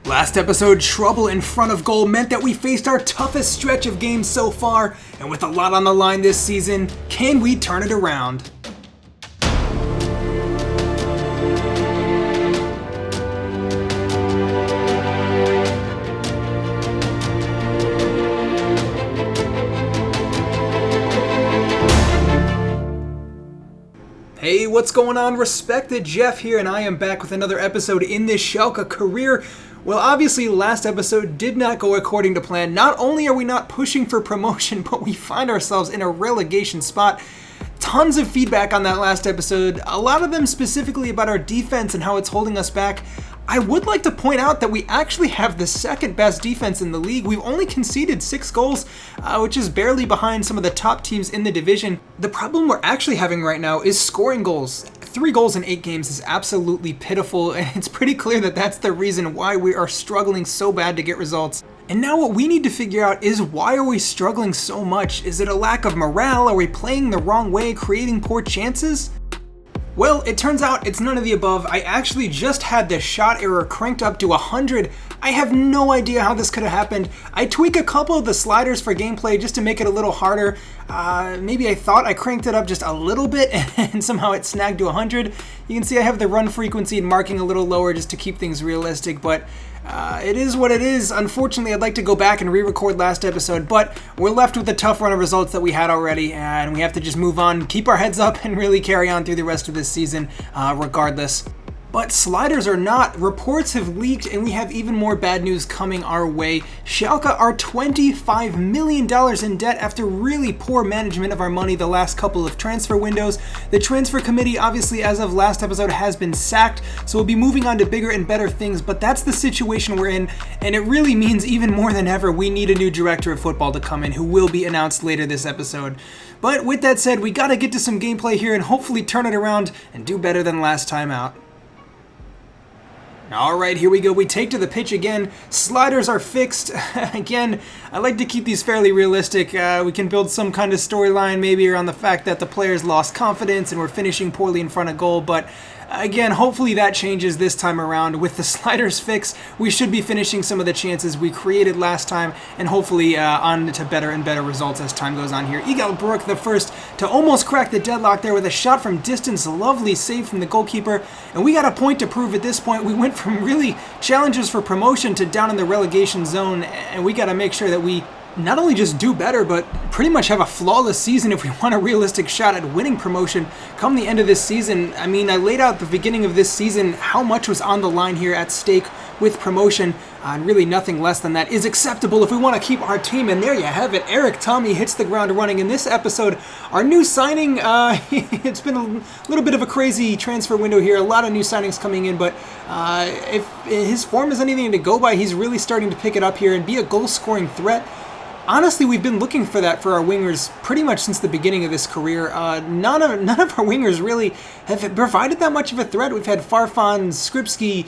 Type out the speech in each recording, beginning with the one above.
Last episode, trouble in front of goal meant that we faced our toughest stretch of games so far, and with a lot on the line this season, can we turn it around? Hey, what's going on? Respected Jeff here, and I am back with another episode in this Schalke career. Well, obviously, last episode did not go according to plan. Not only are we not pushing for promotion, but we find ourselves in a relegation spot. Tons of feedback on that last episode, a lot of them specifically about our defense and how it's holding us back. I would like to point out that we actually have the second best defense in the league. We've only conceded 6 goals, which is barely behind some of the top teams in the division. The problem we're actually having right now is scoring goals. 3 goals in 8 games is absolutely pitiful, and it's pretty clear that that's the reason why we are struggling so bad to get results. And now what we need to figure out is, why are we struggling so much? Is it a lack of morale? Are we playing the wrong way, creating poor chances? Well, it turns out it's none of the above. I actually just had the shot error cranked up to 100. I have no idea how this could have happened. I tweak a couple of the sliders for gameplay just to make it a little harder. Maybe I thought I cranked it up just a little bit and somehow it snagged to 100. You can see I have the run frequency and marking a little lower just to keep things realistic, but it is what it is. Unfortunately, I'd like to go back and re-record last episode, but we're left with the tough run of results that we had already, and we have to just move on, keep our heads up, and really carry on through the rest of this season regardless. But sliders or not, reports have leaked and we have even more bad news coming our way. Schalke are $25 million in debt after really poor management of our money the last couple of transfer windows. The transfer committee, obviously, as of last episode, has been sacked, so we'll be moving on to bigger and better things, but that's the situation we're in, and it really means even more than ever we need a new director of football to come in, who will be announced later this episode. But with that said, we gotta get to some gameplay here and hopefully turn it around and do better than last time out. Alright, here we go. We take to the pitch again. Sliders are fixed. Again, I like to keep these fairly realistic. We can build some kind of storyline maybe around the fact that the players lost confidence and we're finishing poorly in front of goal, but again, hopefully that changes this time around. With the sliders fixed, we should be finishing some of the chances we created last time, and hopefully on to better and better results as time goes on here. Egal Brook, the first to almost crack the deadlock there with a shot from distance. Lovely save from the goalkeeper, and we got a point to prove at this point. We went from really challenges for promotion to down in the relegation zone, and we got to make sure that we not only just do better, but pretty much have a flawless season if we want a realistic shot at winning promotion come the end of this season. I mean, I laid out the beginning of this season how much was on the line here at stake with promotion, and really nothing less than that is acceptable if we want to keep our team. And there you have it. Eric Tommy hits the ground running in this episode. Our new signing, it's been a little bit of a crazy transfer window here. A lot of new signings coming in, but if his form is anything to go by, he's really starting to pick it up here and be a goal-scoring threat. Honestly, we've been looking for that for our wingers pretty much since the beginning of this career. None of our wingers really have provided that much of a threat. We've had Farfan, Skripski,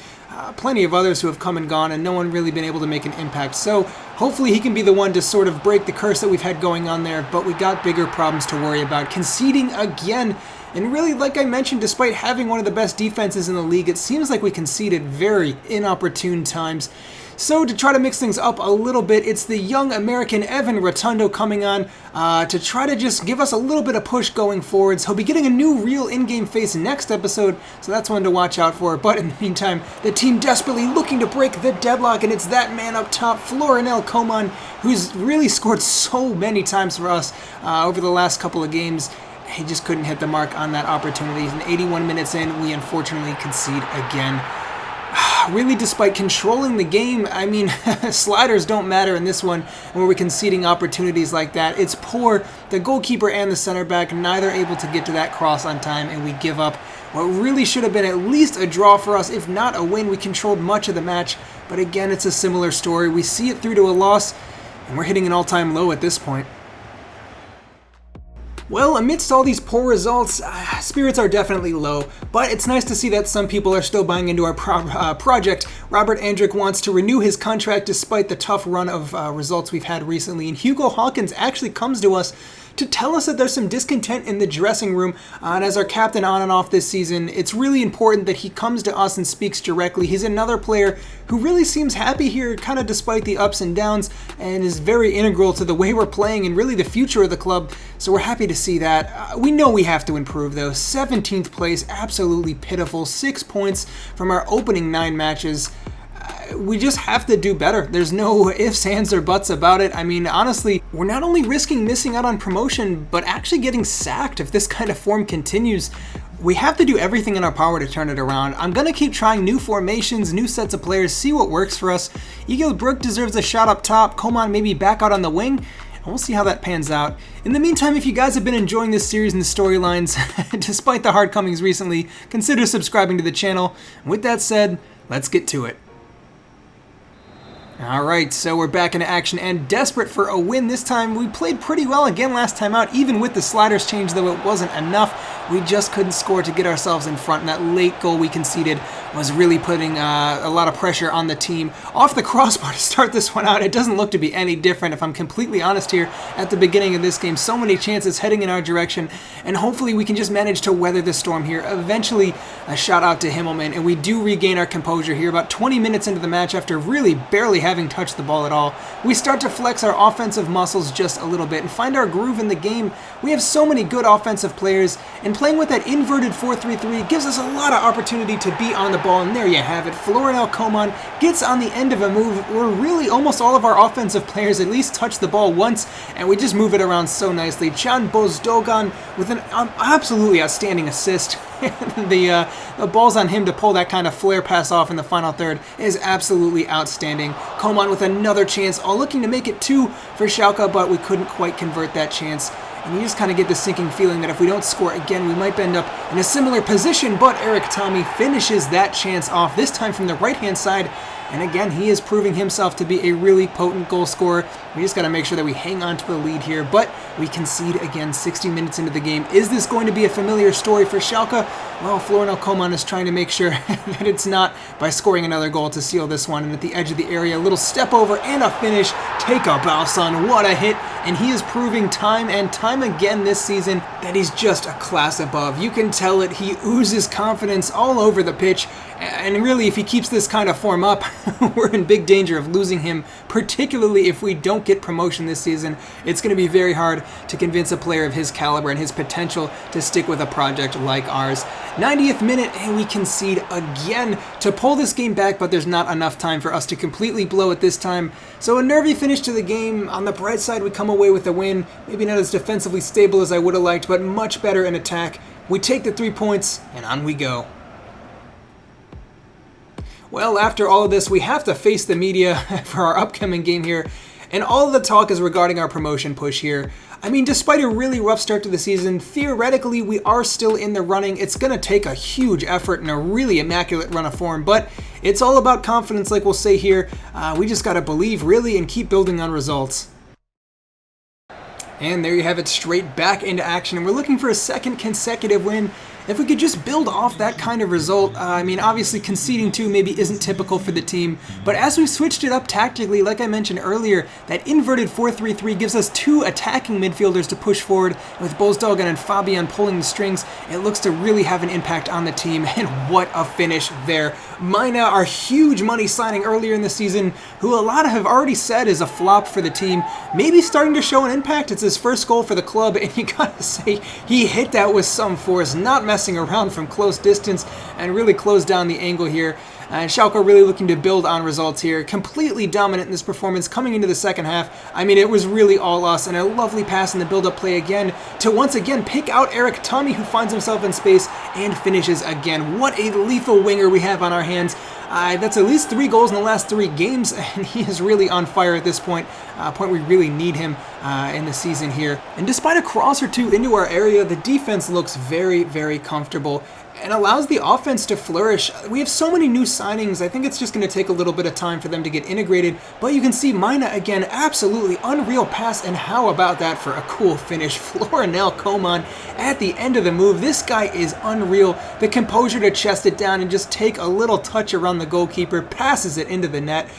plenty of others who have come and gone, and no one really been able to make an impact. So hopefully he can be the one to sort of break the curse that we've had going on there, but we got bigger problems to worry about. Conceding again. And really, like I mentioned, despite having one of the best defenses in the league, it seems like we conceded very inopportune times. So to try to mix things up a little bit, it's the young American Evan Rotundo coming on to try to just give us a little bit of push going forwards. He'll be getting a new real in-game face next episode, so that's one to watch out for. But in the meantime, the team desperately looking to break the deadlock, and it's that man up top, Florinel Coman, who's really scored so many times for us over the last couple of games. He just couldn't hit the mark on that opportunity. And 81 minutes in, we unfortunately concede again. Really, despite controlling the game, I mean, sliders don't matter in this one, where we're conceding opportunities like that. It's poor. The goalkeeper and the center back, neither able to get to that cross on time, and we give up what really should have been at least a draw for us, if not a win. We controlled much of the match, but again, it's a similar story. We see it through to a loss, and we're hitting an all-time low at this point. Well, amidst all these poor results, spirits are definitely low, but it's nice to see that some people are still buying into our project. Robert Andrick wants to renew his contract despite the tough run of results we've had recently, and Hugo Hawkins actually comes to us to tell us that there's some discontent in the dressing room. And as our captain on and off this season, it's really important that he comes to us and speaks directly. He's another player who really seems happy here, kind of despite the ups and downs, and is very integral to the way we're playing and really the future of the club. So we're happy to see that. We know we have to improve though. 17th place, absolutely pitiful. 6 points from our opening 9 matches. We just have to do better. There's no ifs, ands, or buts about it. I mean, honestly, we're not only risking missing out on promotion, but actually getting sacked if this kind of form continues. We have to do everything in our power to turn it around. I'm going to keep trying new formations, new sets of players, see what works for us. Egil Brook deserves a shot up top. Coman maybe back out on the wing. And we'll see how that pans out. In the meantime, if you guys have been enjoying this series and the storylines, despite the hard comings recently, consider subscribing to the channel. And with that said, let's get to it. Alright, so we're back into action and desperate for a win this time. We played pretty well again last time out, even with the sliders change, though it wasn't enough. We just couldn't score to get ourselves in front, and that late goal we conceded was really putting a lot of pressure on the team. Off the crossbar to start this one out, it doesn't look to be any different, if I'm completely honest here, at the beginning of this game. So many chances heading in our direction, and hopefully we can just manage to weather the storm here. Eventually, a shout out to Himmelman, and we do regain our composure here about 20 minutes into the match after really barely having touched the ball at all. We start to flex our offensive muscles just a little bit and find our groove in the game. We have so many good offensive players, and playing with that inverted 4-3-3 gives us a lot of opportunity to be on the ball, and there you have it. Florinel Coman gets on the end of a move where really almost all of our offensive players at least touch the ball once, and we just move it around so nicely. Can Bozdogan with an absolutely outstanding assist. The ball's on him to pull that kind of flare pass off in the final third is absolutely outstanding. Coman with another chance, all looking to make it 2 for Schalke, but we couldn't quite convert that chance. And you just kind of get this sinking feeling that if we don't score again, we might end up in a similar position, but Erik Thommy finishes that chance off, this time from the right-hand side. And again, he is proving himself to be a really potent goal scorer. We just got to make sure that we hang on to the lead here, but we concede again 60 minutes into the game. Is this going to be a familiar story for Schalke? Well, Florinel Coman is trying to make sure that it's not by scoring another goal to seal this one. And at the edge of the area, a little step over and a finish. Take a bow, son. What a hit. And he is proving time and time again this season that he's just a class above. You can tell it. He oozes confidence all over the pitch. And really, if he keeps this kind of form up, we're in big danger of losing him, particularly if we don't get promotion this season. It's going to be very hard to convince a player of his caliber and his potential to stick with a project like ours. 90th minute, and we concede again to pull this game back, but there's not enough time for us to completely blow it this time. So a nervy finish to the game. On the bright side, we come away with a win. Maybe not as defensively stable as I would have liked, but much better in attack. We take the 3 points, and on we go. Well, after all of this, we have to face the media for our upcoming game here, and all of the talk is regarding our promotion push here. I mean, despite a really rough start to the season, theoretically we are still in the running. It's going to take a huge effort and a really immaculate run of form, but it's all about confidence, like we'll say here. We just got to believe, really, and keep building on results. And there you have it, straight back into action, and we're looking for a second consecutive win. If we could just build off that kind of result, I mean, obviously conceding 2 maybe isn't typical for the team, but as we switched it up tactically, like I mentioned earlier, that inverted 4-3-3 gives us 2 attacking midfielders to push forward, with Bozdogan and Fabian pulling the strings. It looks to really have an impact on the team, and what a finish there. Mina, our huge money signing earlier in the season, who a lot have already said is a flop for the team, maybe starting to show an impact. It's his first goal for the club, and you gotta say, he hit that with some force, not messing around from close distance, and really closed down the angle here. And Schalke really looking to build on results here. Completely dominant in this performance coming into the second half. I mean, it was really all us, and a lovely pass in the build-up play again to once again pick out Erik Thommy, who finds himself in space and finishes again. What a lethal winger we have on our hands. That's at least 3 goals in the last 3 games, and he is really on fire at this point, a point we really need him in the season here. And despite a cross or 2 into our area, the defense looks very, very comfortable and allows the offense to flourish. We have so many new signings, I think it's just going to take a little bit of time for them to get integrated, but you can see Mina again, absolutely unreal pass, and how about that for a cool finish? Florinel Coman at the end of the move. This guy is unreal. The composure to chest it down and just take a little touch around the goalkeeper, passes it into the net.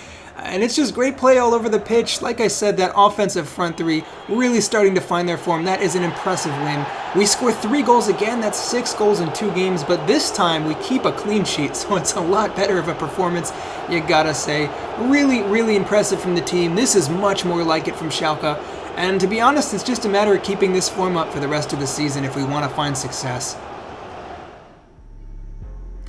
And it's just great play all over the pitch. Like I said, that offensive front three really starting to find their form. That is an impressive win. We score 3 goals again. That's 6 goals in 2 games. But this time we keep a clean sheet. So it's a lot better of a performance, you gotta say. Really, really impressive from the team. This is much more like it from Schalke. And to be honest, it's just a matter of keeping this form up for the rest of the season if we want to find success.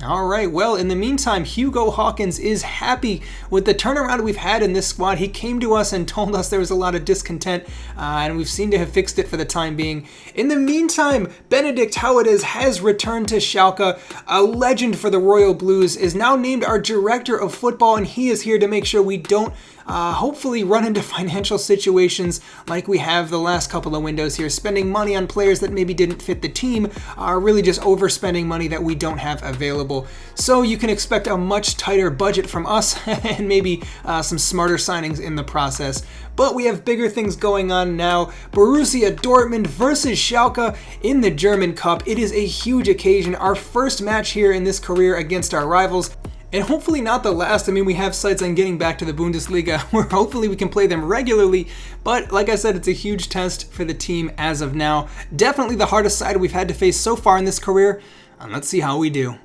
Alright, well, in the meantime, Hugo Hawkins is happy with the turnaround we've had in this squad. He came to us and told us there was a lot of discontent, and we've seemed to have fixed it for the time being. In the meantime, Benedikt Howades has returned to Schalke. A legend for the Royal Blues is now named our director of football, and he is here to make sure we don't hopefully run into financial situations like we have the last couple of windows here, spending money on players that maybe didn't fit the team, or really just overspending money that we don't have available. So you can expect a much tighter budget from us and maybe some smarter signings in the process. But we have bigger things going on now. Borussia Dortmund versus Schalke in the German Cup. It is a huge occasion, our first match here in this career against our rivals. And hopefully not the last. I mean, we have sights on getting back to the Bundesliga, where hopefully we can play them regularly. But like I said, it's a huge test for the team as of now. Definitely the hardest side we've had to face so far in this career. And let's see how we do.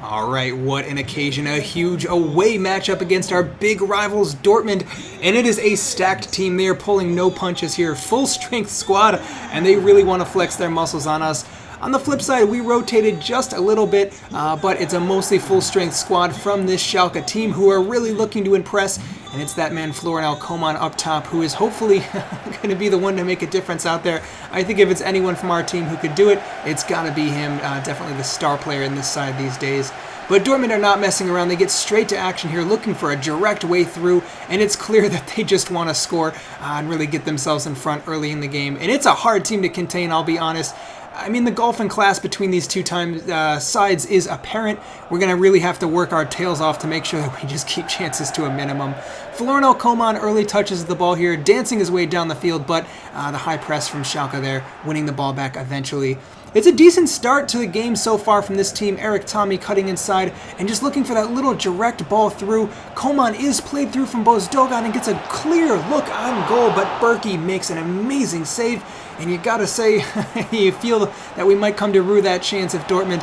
Alright, what an occasion. A huge away matchup against our big rivals, Dortmund. And it is a stacked team. They are pulling no punches here. Full strength squad. And they really want to flex their muscles on us. On the flip side, we rotated just a little bit, but it's a mostly full-strength squad from this Schalke team who are really looking to impress, and it's that man Florian Coman up top who is hopefully going to be the one to make a difference out there. I think if it's anyone from our team who could do it, it's got to be him, definitely the star player in this side these days. But Dortmund are not messing around. They get straight to action here, looking for a direct way through, and it's clear that they just want to score and really get themselves in front early in the game. And it's a hard team to contain, I'll be honest. I mean, the gulf in class between these two sides is apparent. We're going to really have to work our tails off to make sure that we just keep chances to a minimum. Florian Coman early touches the ball here, dancing his way down the field, but the high press from Schalke there, winning the ball back eventually. It's a decent start to the game so far from this team. Eric Tommy cutting inside and just looking for that little direct ball through. Coman is played through from Bozdogan and gets a clear look on goal, but Berkey makes an amazing save. And you gotta say, you feel that we might come to rue that chance if Dortmund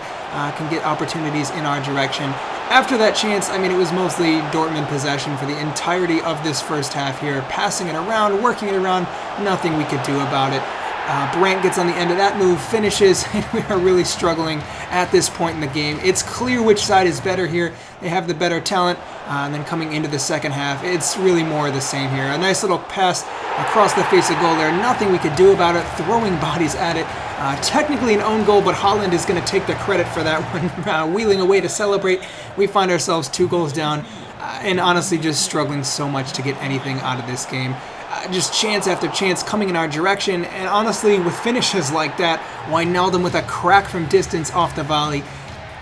can get opportunities in our direction. After that chance, I mean, it was mostly Dortmund possession for the entirety of this first half here. Passing it around, working it around, nothing we could do about it. Brandt gets on the end of that move, finishes, and we are really struggling at this point in the game. It's clear which side is better here. They have the better talent, and then coming into the second half, it's really more of the same here. A nice little pass across the face of goal there. Nothing we could do about it, throwing bodies at it. Technically an own goal, but Holland is going to take the credit for that one. Wheeling away to celebrate, we find ourselves 2 goals down, and honestly just struggling so much to get anything out of this game. Just chance after chance coming in our direction, and honestly, with finishes like that, Wijnaldum with a crack from distance off the volley,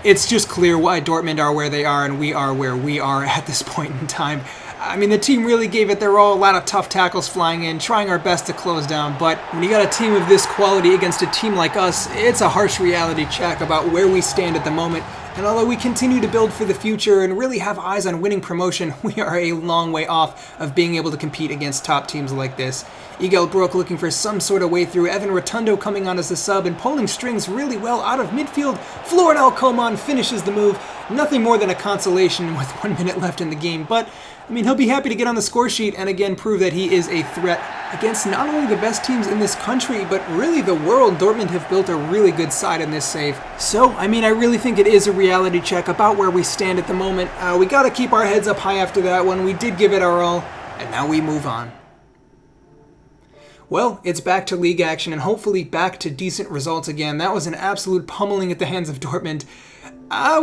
it's just clear why Dortmund are where they are and we are where we are at this point in time. I mean, the team really gave it their all, a lot of tough tackles flying in, trying our best to close down, but when you got a team of this quality against a team like us, it's a harsh reality check about where we stand at the moment. And although we continue to build for the future and really have eyes on winning promotion, we are a long way off of being able to compete against top teams like this. Igel Brook looking for some sort of way through, Evan Rotundo coming on as a sub and pulling strings really well out of midfield. Florian Coman finishes the move. Nothing more than a consolation with 1 minute left in the game, but I mean, he'll be happy to get on the score sheet and again prove that he is a threat against not only the best teams in this country, but really the world. Dortmund have built a really good side in this save. So, I mean, I really think it is a reality check about where we stand at the moment. We got to keep our heads up high after that one. We did give it our all, and now we move on. Well, it's back to league action and hopefully back to decent results again. That was an absolute pummeling at the hands of Dortmund.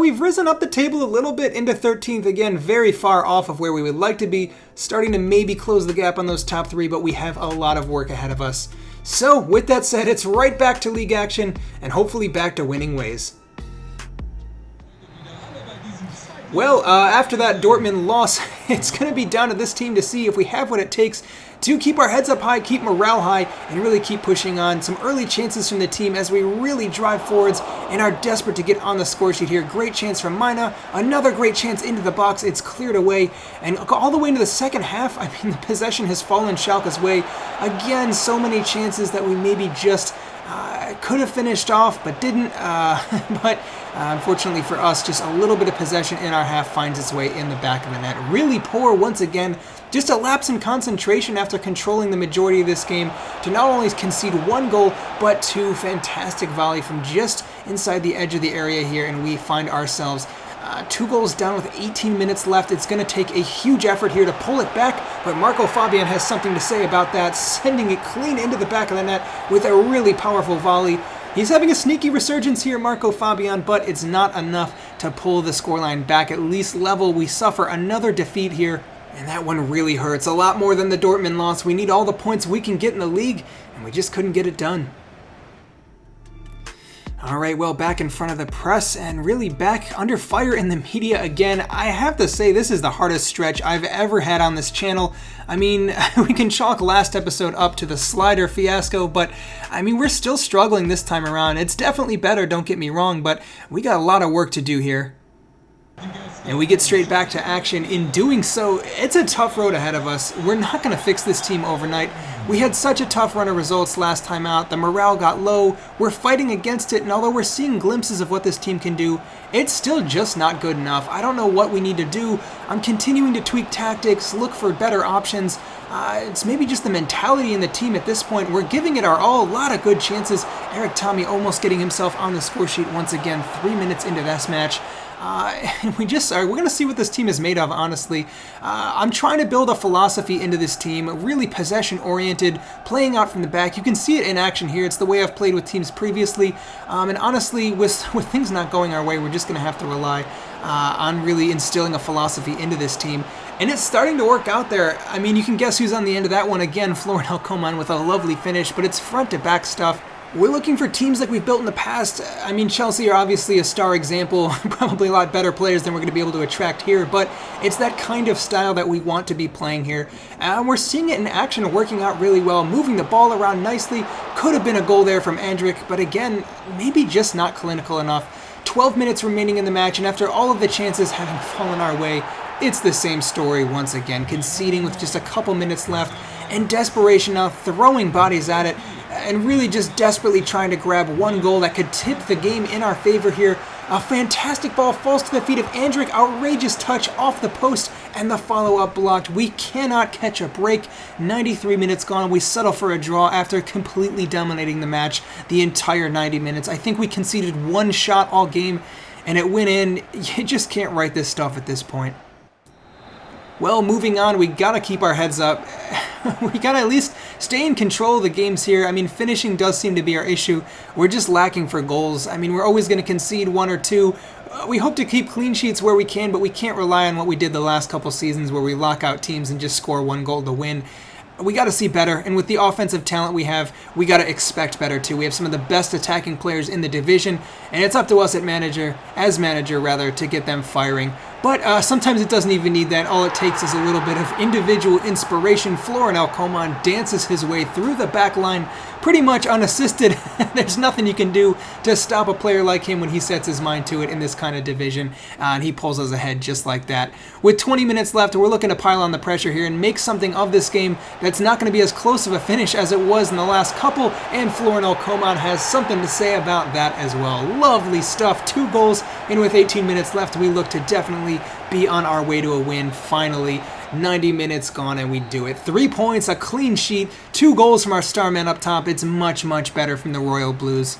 We've risen up the table a little bit into 13th again, very far off of where we would like to be, starting to maybe close the gap on those top 3, but we have a lot of work ahead of us. So, with that said, it's right back to league action and hopefully back to winning ways. Well, after that Dortmund loss, it's going to be down to this team to see if we have what it takes to keep our heads up high, keep morale high, and really keep pushing on. Some early chances from the team as we really drive forwards and are desperate to get on the score sheet here. Great chance from Mina, another great chance into the box. It's cleared away, and all the way into the second half, I mean, the possession has fallen Schalke's way. Again, so many chances that we maybe just could have finished off, but didn't. But unfortunately for us, just a little bit of possession in our half finds its way in the back of the net. Really poor once again. Just a lapse in concentration after controlling the majority of this game to not only concede one goal, but two fantastic volley from just inside the edge of the area here, and we find ourselves 2 goals down with 18 minutes left. It's going to take a huge effort here to pull it back, but Marco Fabian has something to say about that, sending it clean into the back of the net with a really powerful volley. He's having a sneaky resurgence here, Marco Fabian, but it's not enough to pull the scoreline back. At least level, we suffer another defeat here, and that one really hurts. A lot more than the Dortmund loss. We need all the points we can get in the league, and we just couldn't get it done. Alright, well, back in front of the press and really back under fire in the media again. I have to say, this is the hardest stretch I've ever had on this channel. I mean, we can chalk last episode up to the slider fiasco, but I mean, we're still struggling this time around. It's definitely better, don't get me wrong, but we got a lot of work to do here. And we get straight back to action. In doing so, it's a tough road ahead of us. We're not going to fix this team overnight. We had such a tough run of results last time out. The morale got low. We're fighting against it, and although we're seeing glimpses of what this team can do, it's still just not good enough. I don't know what we need to do. I'm continuing to tweak tactics, look for better options. It's maybe just the mentality in the team at this point. We're giving it our all. A lot of good chances. Eric Tommy almost getting himself on the score sheet once again, 3 minutes into this match. And we're going to see what this team is made of, honestly. I'm trying to build a philosophy into this team, really possession-oriented, playing out from the back. You can see it in action here. It's the way I've played with teams previously. And honestly, with things not going our way, we're just going to have to rely on really instilling a philosophy into this team. And it's starting to work out there. I mean, you can guess who's on the end of that one. Again, Florinel Coman with a lovely finish, but it's front-to-back stuff. We're looking for teams like we've built in the past. I mean, Chelsea are obviously a star example, probably a lot better players than we're going to be able to attract here, but it's that kind of style that we want to be playing here. And we're seeing it in action, working out really well, moving the ball around nicely. Could have been a goal there from Andrik, but again, maybe just not clinical enough. 12 minutes remaining in the match, and after all of the chances having fallen our way, it's the same story once again, conceding with just a couple minutes left, and desperation now, throwing bodies at it, and really just desperately trying to grab one goal that could tip the game in our favor here. A fantastic ball falls to the feet of Andrik, outrageous touch off the post, and the follow-up blocked. We cannot catch a break. 93 minutes gone, we settle for a draw after completely dominating the match the entire 90 minutes. I think we conceded one shot all game, and it went in. You just can't write this stuff at this point. Well, moving on, we gotta keep our heads up. We gotta at least stay in control of the games here. I mean, finishing does seem to be our issue. We're just lacking for goals. I mean, we're always gonna concede one or two. We hope to keep clean sheets where we can, but we can't rely on what we did the last couple seasons where we lock out teams and just score one goal to win. We got to see better, and with the offensive talent we have, we got to expect better too. We have some of the best attacking players in the division, and it's up to us as manager, to get them firing. But sometimes it doesn't even need that. All it takes is a little bit of individual inspiration. Florinel Coman dances his way through the back line pretty much unassisted. There's nothing you can do to stop a player like him when he sets his mind to it in this kind of division, and he pulls us ahead just like that. With 20 minutes left, we're looking to pile on the pressure here and make something of this game that's not going to be as close of a finish as it was in the last couple, and Florinel Coman has something to say about that as well. Lovely stuff, 2 goals, and with 18 minutes left, we look to definitely be on our way to a win finally. 90 minutes gone and we do it. 3 points, a clean sheet, 2 goals from our star man up top. It's much, much better from the Royal Blues.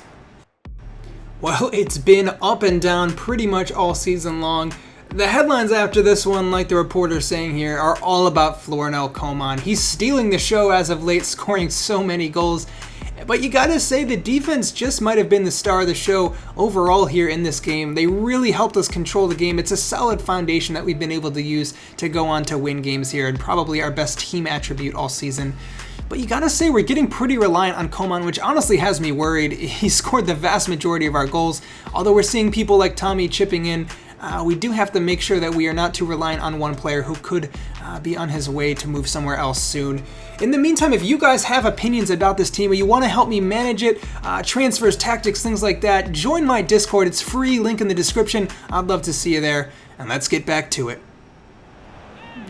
Well, it's been up and down pretty much all season long. The headlines after this one, like the reporter's saying here, are all about Florinel Coman. He's stealing the show as of late, scoring so many goals. But you gotta say the defense just might have been the star of the show overall here in this game. They really helped us control the game. It's a solid foundation that we've been able to use to go on to win games here, and probably our best team attribute all season. But you gotta say we're getting pretty reliant on Coman, which honestly has me worried. He scored the vast majority of our goals, although we're seeing people like Tommy chipping in. we do have to make sure that we are not too reliant on one player who could be on his way to move somewhere else soon. In the meantime, if you guys have opinions about this team or you want to help me manage it, transfers, tactics, things like that, join my Discord. It's free, link in the description. I'd love to see you there. And let's get back to it.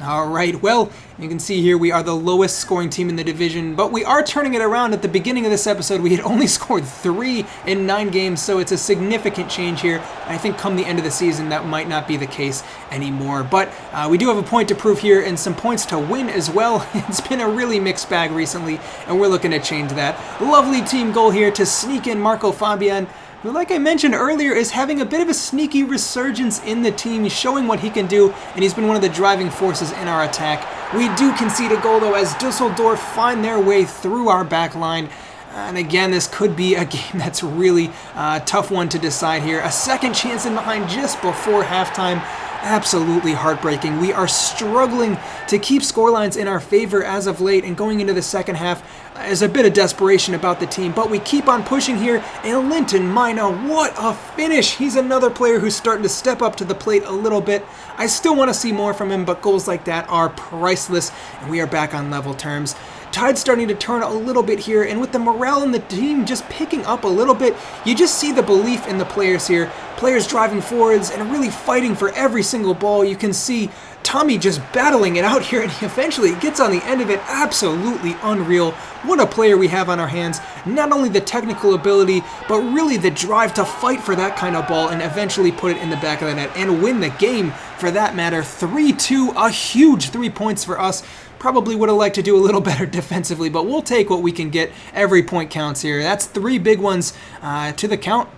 Alright, well, you can see here we are the lowest scoring team in the division, but we are turning it around. At the beginning of this episode, we had only scored 3 in 9 games, so it's a significant change here. I think come the end of the season, that might not be the case anymore, but we do have a point to prove here and some points to win as well. It's been a really mixed bag recently, and we're looking to change that. Lovely team goal here to sneak in Marco Fabian, who, like I mentioned earlier, is having a bit of a sneaky resurgence in the team. He's showing what he can do, and he's been one of the driving forces in our attack. We do concede a goal, though, as Dusseldorf find their way through our back line. And again, this could be a game that's really tough one to decide here. A second chance in behind just before halftime. Absolutely heartbreaking. We are struggling to keep scorelines in our favor as of late, and going into the second half is a bit of desperation about the team, but we keep on pushing here. And Linton Mina, what a finish! He's another player who's starting to step up to the plate a little bit. I still want to see more from him, but goals like that are priceless, and we are back on level terms. Tide's starting to turn a little bit here, and with the morale in the team just picking up a little bit, you just see the belief in the players here. Players driving forwards and really fighting for every single ball. You can see Tommy just battling it out here, and he eventually gets on the end of it. Absolutely unreal. What a player we have on our hands. Not only the technical ability, but really the drive to fight for that kind of ball and eventually put it in the back of the net and win the game for that matter. 3-2, a huge 3 points for us. Probably would have liked to do a little better defensively, but we'll take what we can get. Every point counts here. That's 3 big ones to the count.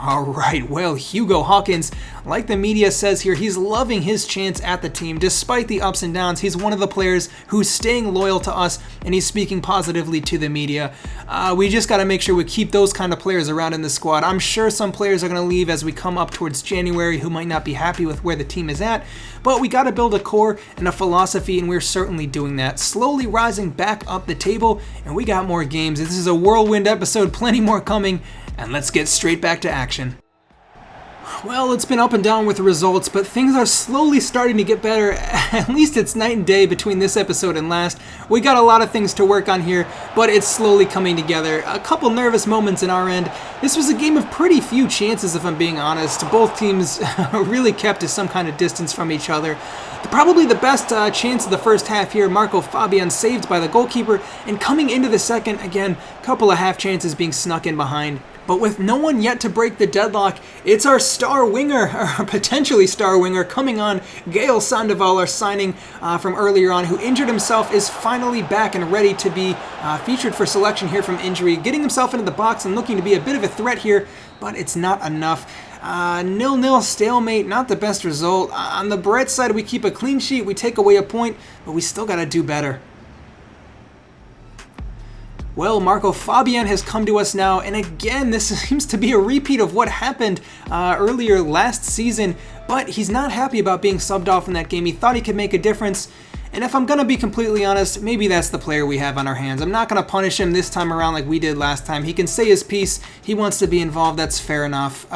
Alright, well, Hugo Hawkins, like the media says here, he's loving his chance at the team. Despite the ups and downs, he's one of the players who's staying loyal to us, and he's speaking positively to the media. We just got to make sure we keep those kind of players around in the squad. I'm sure some players are going to leave as we come up towards January who might not be happy with where the team is at, but we got to build a core and a philosophy, and we're certainly doing that. Slowly rising back up the table, and we got more games. This is a whirlwind episode, plenty more coming. And let's get straight back to action. Well, it's been up and down with the results, but things are slowly starting to get better. At least it's night and day between this episode and last. We got a lot of things to work on here, but it's slowly coming together. A couple nervous moments in our end. This was a game of pretty few chances, if I'm being honest. Both teams really kept to some kind of distance from each other. Probably the best chance of the first half here, Marco Fabian saved by the goalkeeper, and coming into the second, again, a couple of half chances being snuck in behind. But with no one yet to break the deadlock, it's our star winger, or potentially star winger, coming on. Gael Sandoval, our signing from earlier on, who injured himself, is finally back and ready to be featured for selection here from injury. Getting himself into the box and looking to be a bit of a threat here, but it's not enough. 0-0 stalemate, not the best result. On the bright side, we keep a clean sheet, we take away a point, but we still got to do better. Well, Marco Fabian has come to us now, and again, this seems to be a repeat of what happened earlier last season, but he's not happy about being subbed off in that game. He thought he could make a difference, and if I'm going to be completely honest, maybe that's the player we have on our hands. I'm not going to punish him this time around like we did last time. He can say his piece. He wants to be involved. That's fair enough.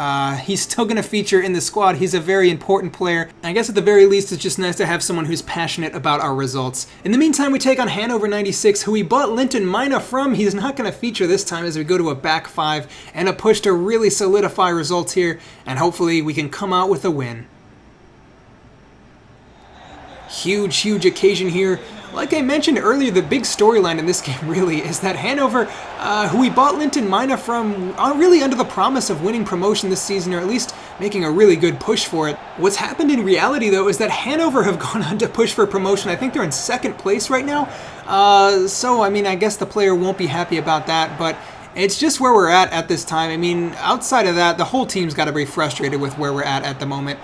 He's still going to feature in the squad. He's a very important player. I guess at the very least, it's just nice to have someone who's passionate about our results. In the meantime, we take on Hannover 96, who we bought Linton Mina from. He's not going to feature this time as we go to a back 5 and a push to really solidify results here, and hopefully we can come out with a win. Huge occasion here. Like I mentioned earlier, the big storyline in this game really is that Hannover, who we bought Linton Mina from, are really under the promise of winning promotion this season, or at least making a really good push for it. What's happened in reality, though, is that Hannover have gone on to push for promotion. I think they're in second place right now. So, I mean, I guess the player won't be happy about that, but it's just where we're at this time. I mean, outside of that, the whole team's got to be frustrated with where we're at the moment.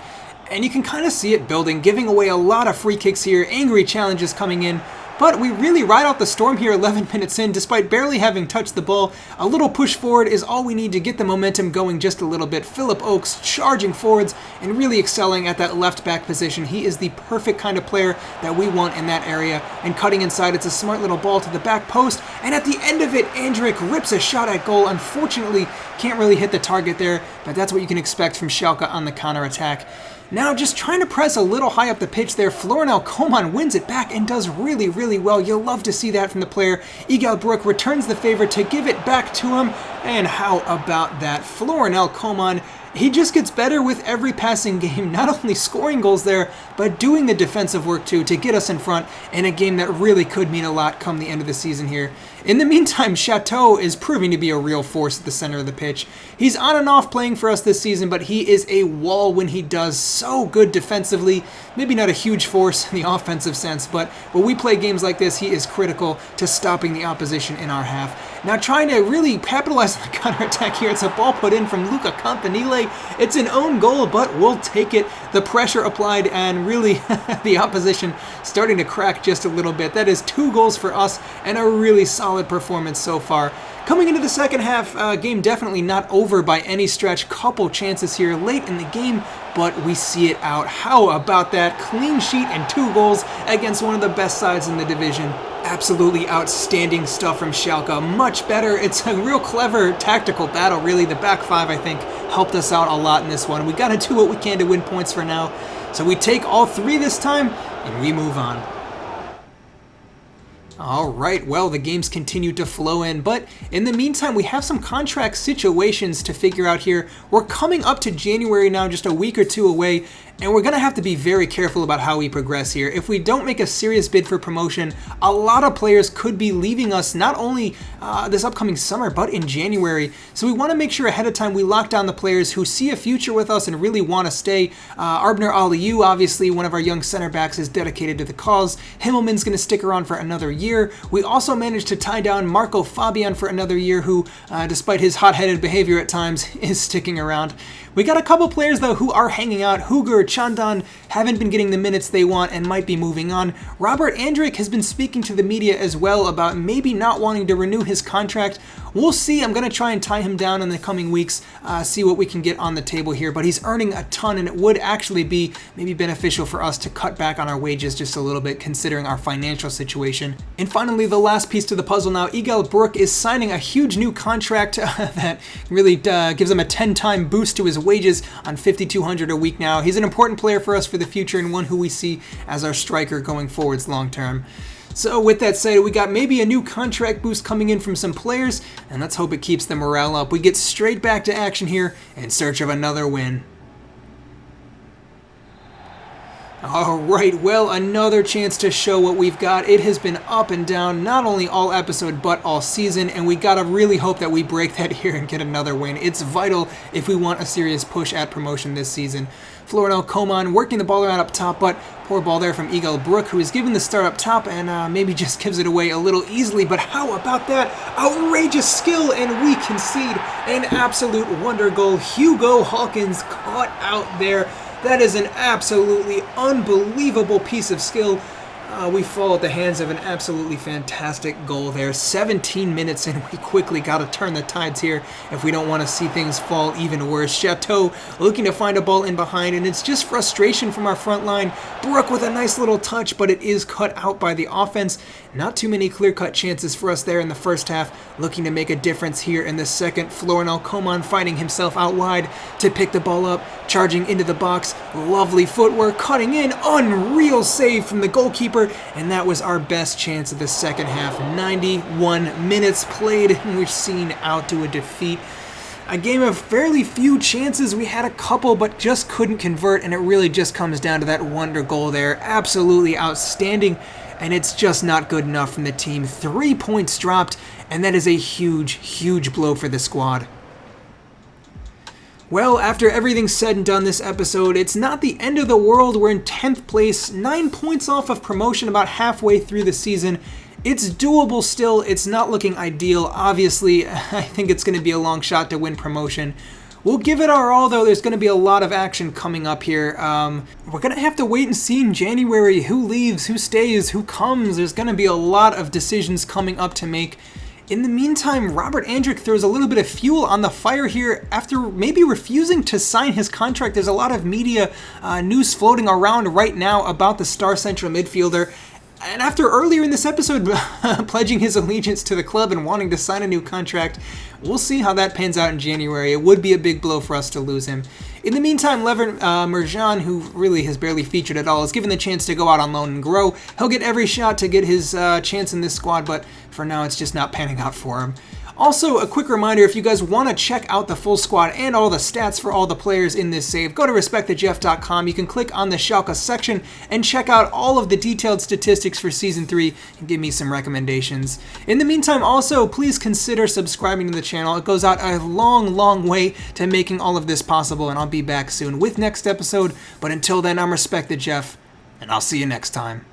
And you can kind of see it building, giving away a lot of free kicks here, angry challenges coming in, but we really ride out the storm here 11 minutes in, despite barely having touched the ball. A little push forward is all we need to get the momentum going just a little bit. Philip Oakes charging forwards and really excelling at that left back position. He is the perfect kind of player that we want in that area, and cutting inside, it's a smart little ball to the back post, and at the end of it, Andrić rips a shot at goal. Unfortunately, can't really hit the target there, but that's what you can expect from Schalke on the counter-attack. Now, just trying to press a little high up the pitch there, Florinel Coman wins it back and does really, really well. You'll love to see that from the player. Igal Brook returns the favor to give it back to him, and how about that? Florinel Coman, he just gets better with every passing game, not only scoring goals there, but doing the defensive work too to get us in front in a game that really could mean a lot come the end of the season here. In the meantime, Chateau is proving to be a real force at the center of the pitch. He's on and off playing for us this season, but he is a wall when he does. So good defensively. Maybe not a huge force in the offensive sense, but when we play games like this, he is critical to stopping the opposition in our half. Now trying to really capitalize on the counterattack here. It's a ball put in from Luca Campanile. It's an own goal, but we'll take it. The pressure applied, and really the opposition starting to crack just a little bit. That is 2 goals for us and a really solid performance so far. Coming into the second half, game definitely not over by any stretch. Couple chances here late in the game, but we see it out. How about that? Clean sheet and 2 goals against one of the best sides in the division. Absolutely outstanding stuff from Schalke. Much better. It's a real clever tactical battle, really. The back 5, I think, helped us out a lot in this one. We got to do what we can to win points for now. So we take all 3 this time, and we move on. Alright, well, the games continue to flow in, but in the meantime, we have some contract situations to figure out here. We're coming up to January now, just a week or 2 away, and we're going to have to be very careful about how we progress here. If we don't make a serious bid for promotion, a lot of players could be leaving us not only this upcoming summer, but in January. So we want to make sure ahead of time we lock down the players who see a future with us and really want to stay. Arbner Aliyu, obviously, one of our young center backs, is dedicated to the cause. Himmelman's going to stick around for another year. We also managed to tie down Marco Fabian for another year, who, despite his hot-headed behavior at times, is sticking around. We got a couple players, though, who are hanging out. Huger, Chandan haven't been getting the minutes they want and might be moving on. Robert Andrić has been speaking to the media as well about maybe not wanting to renew his contract. We'll see. I'm going to try and tie him down in the coming weeks, see what we can get on the table here. But he's earning a ton, and it would actually be maybe beneficial for us to cut back on our wages just a little bit, considering our financial situation. And finally, the last piece to the puzzle now, Igal Brook is signing a huge new contract that really gives him a 10-time boost to his wages on $5,200 a week now. He's an important player for us for the future, and one who we see as our striker going forwards long term. So with that said, we got maybe a new contract boost coming in from some players, and let's hope it keeps the morale up. We get straight back to action here in search of another win. Alright, well, another chance to show what we've got. It has been up and down, not only all episode, but all season, and we gotta really hope that we break that here and get another win. It's vital if we want a serious push at promotion this season. Florinel Coman working the ball around up top, but poor ball there from Igal Brook, who is given the start up top and maybe just gives it away a little easily. But how about that? Outrageous skill, and we concede an absolute wonder goal. Hugo Hawkins caught out there. That is an absolutely unbelievable piece of skill. We fall at the hands of an absolutely fantastic goal there. 17 minutes in, we quickly got to turn the tides here if we don't want to see things fall even worse. Chateau looking to find a ball in behind, and it's just frustration from our front line. Brook with a nice little touch, but it is cut out by the offense. Not too many clear-cut chances for us there in the first half. Looking to make a difference here in the second. Florinel Coman finding himself out wide to pick the ball up, charging into the box. Lovely footwork, cutting in. Unreal save from the goalkeeper. And that was our best chance of the second half. 91 minutes played, and we're seen out to a defeat. A game of fairly few chances. We had a couple, but just couldn't convert, and it really just comes down to that wonder goal there. Absolutely outstanding, and it's just not good enough from the team. 3 points dropped, and that is a huge, huge blow for the squad. Well, after everything's said and done this episode, it's not the end of the world. We're in 10th place, 9 points off of promotion about halfway through the season. It's doable still. It's not looking ideal. Obviously, I think it's going to be a long shot to win promotion. We'll give it our all, though. There's going to be a lot of action coming up here. We're going to have to wait and see in January who leaves, who stays, who comes. There's going to be a lot of decisions coming up to make. In the meantime, Robert Andrich throws a little bit of fuel on the fire here after maybe refusing to sign his contract. There's a lot of media news floating around right now about the star central midfielder. And after earlier in this episode pledging his allegiance to the club and wanting to sign a new contract, we'll see how that pans out in January. It would be a big blow for us to lose him. In the meantime, Levin Merjan, who really has barely featured at all, is given the chance to go out on loan and grow. He'll get every shot to get his chance in this squad, but for now it's just not panning out for him. Also, a quick reminder, if you guys want to check out the full squad and all the stats for all the players in this save, go to respectthejeff.com. You can click on the Schalke section and check out all of the detailed statistics for Season 3 and give me some recommendations. In the meantime, also, please consider subscribing to the channel. It goes out a long, long way to making all of this possible, and I'll be back soon with next episode. But until then, I'm Respect the Jeff, and I'll see you next time.